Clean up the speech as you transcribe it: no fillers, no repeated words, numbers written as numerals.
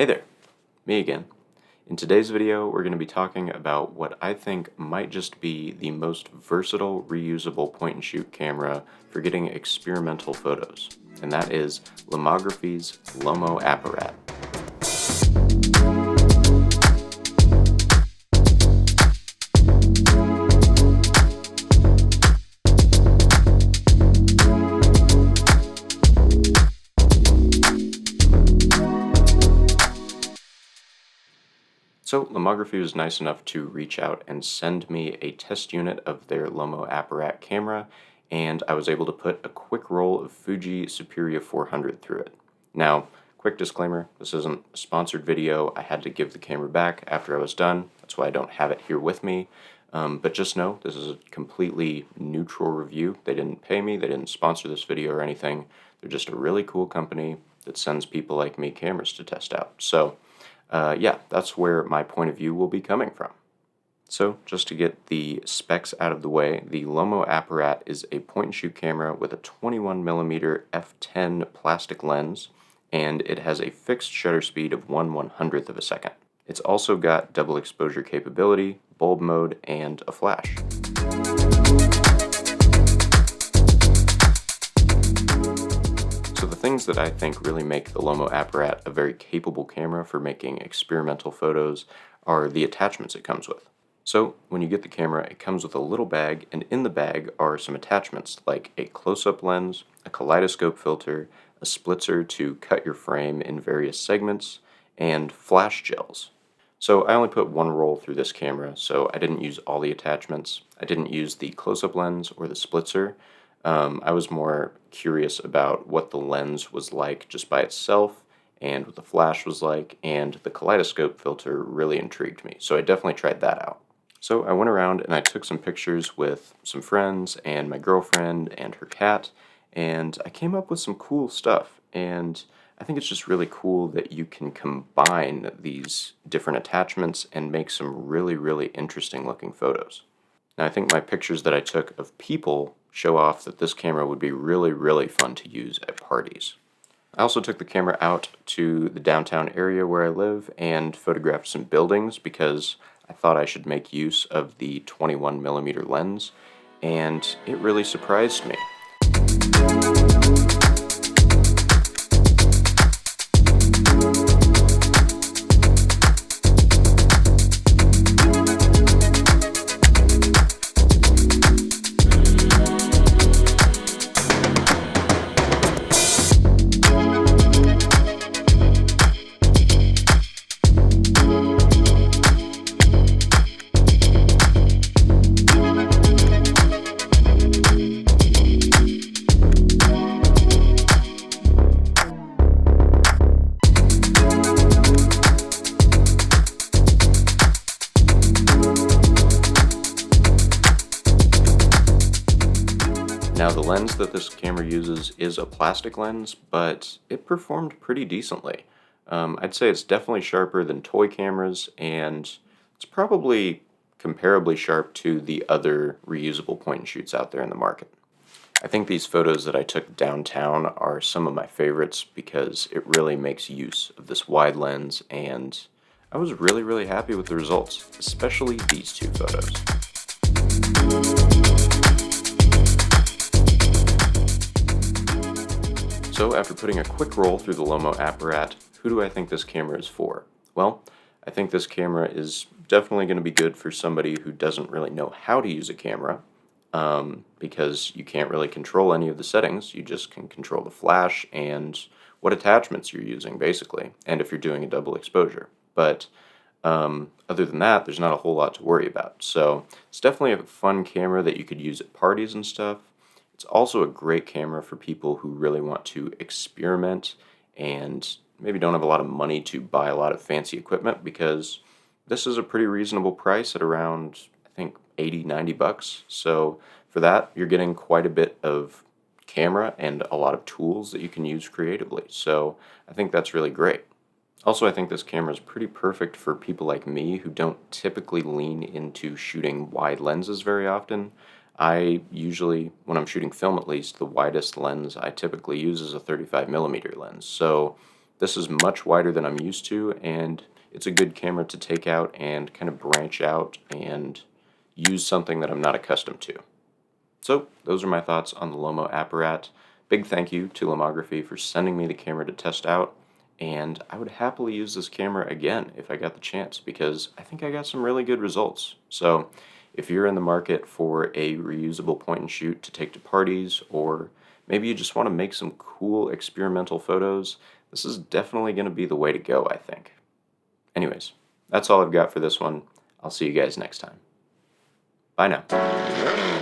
Hey there, me again. In today's video, we're going to be talking about what I think might just be the most versatile, reusable point-and-shoot camera for getting experimental photos, and that is Lomography's LomoApparat. So Lomography was nice enough to reach out and send me a test unit of their LomoApparat camera, and I was able to put a quick roll of Fuji Superia 400 through it. Now, quick disclaimer, this isn't a sponsored video. I had to give the camera back after I was done. That's why I don't have it here with me. But just know, this is a completely neutral review. They didn't pay me, they didn't sponsor this video or anything. They're just a really cool company that sends people like me cameras to test out. So, yeah, that's where my point of view will be coming from. So, just to get the specs out of the way, the LomoApparat is a point-and-shoot camera with a 21mm f10 plastic lens, and it has a fixed shutter speed of 1/100th of a second. It's also got double exposure capability, bulb mode, and a flash. So the things that I think really make the LomoApparat a very capable camera for making experimental photos are the attachments it comes with. So when you get the camera, it comes with a little bag, and in the bag are some attachments like a close-up lens, a kaleidoscope filter, a splitzer to cut your frame in various segments, and flash gels. So I only put one roll through this camera, so I didn't use all the attachments. I didn't use the close-up lens or the splitzer. I was more curious about what the lens was like just by itself and what the flash was like, and the kaleidoscope filter really intrigued me, so I definitely tried that out. So I went around and I took some pictures with some friends and my girlfriend and her cat, and I came up with some cool stuff, and I think it's just really cool that you can combine these different attachments and make some really interesting looking photos. Now, I think my pictures that I took of people show off that this camera would be really fun to use at parties. I also took the camera out to the downtown area where I live and photographed some buildings because I thought I should make use of the 21mm lens, and it really surprised me. Now, the lens that this camera uses is a plastic lens, but it performed pretty decently. I'd say it's definitely sharper than toy cameras, and it's probably comparably sharp to the other reusable point-and-shoots out there in the market. I think these photos that I took downtown are some of my favorites because it really makes use of this wide lens, and I was really happy with the results, especially these two photos. So after putting a quick roll through the LomoApparat, who do I think this camera is for? Well, I think this camera is definitely going to be good for somebody who doesn't really know how to use a camera, because you can't really control any of the settings. You just can control the flash and what attachments you're using, basically, and if you're doing a double exposure. But other than that, there's not a whole lot to worry about. So it's definitely a fun camera that you could use at parties and stuff. It's also a great camera for people who really want to experiment and maybe don't have a lot of money to buy a lot of fancy equipment, because this is a pretty reasonable price at around, I think, 80-90 bucks. So for that, you're getting quite a bit of camera and a lot of tools that you can use creatively. So I think that's really great. Also, I think this camera is pretty perfect for people like me who don't typically lean into shooting wide lenses very often. I usually, when I'm shooting film at least, the widest lens I typically use is a 35mm lens. So this is much wider than I'm used to, and it's a good camera to take out and kind of branch out and use something that I'm not accustomed to. So those are my thoughts on the LomoApparat. Big thank you to Lomography for sending me the camera to test out, and I would happily use this camera again if I got the chance, because I think I got some really good results. So if you're in the market for a reusable point and shoot to take to parties, or maybe you just want to make some cool experimental photos, this is definitely going to be the way to go, I think. Anyways, that's all I've got for this one. I'll see you guys next time. Bye now.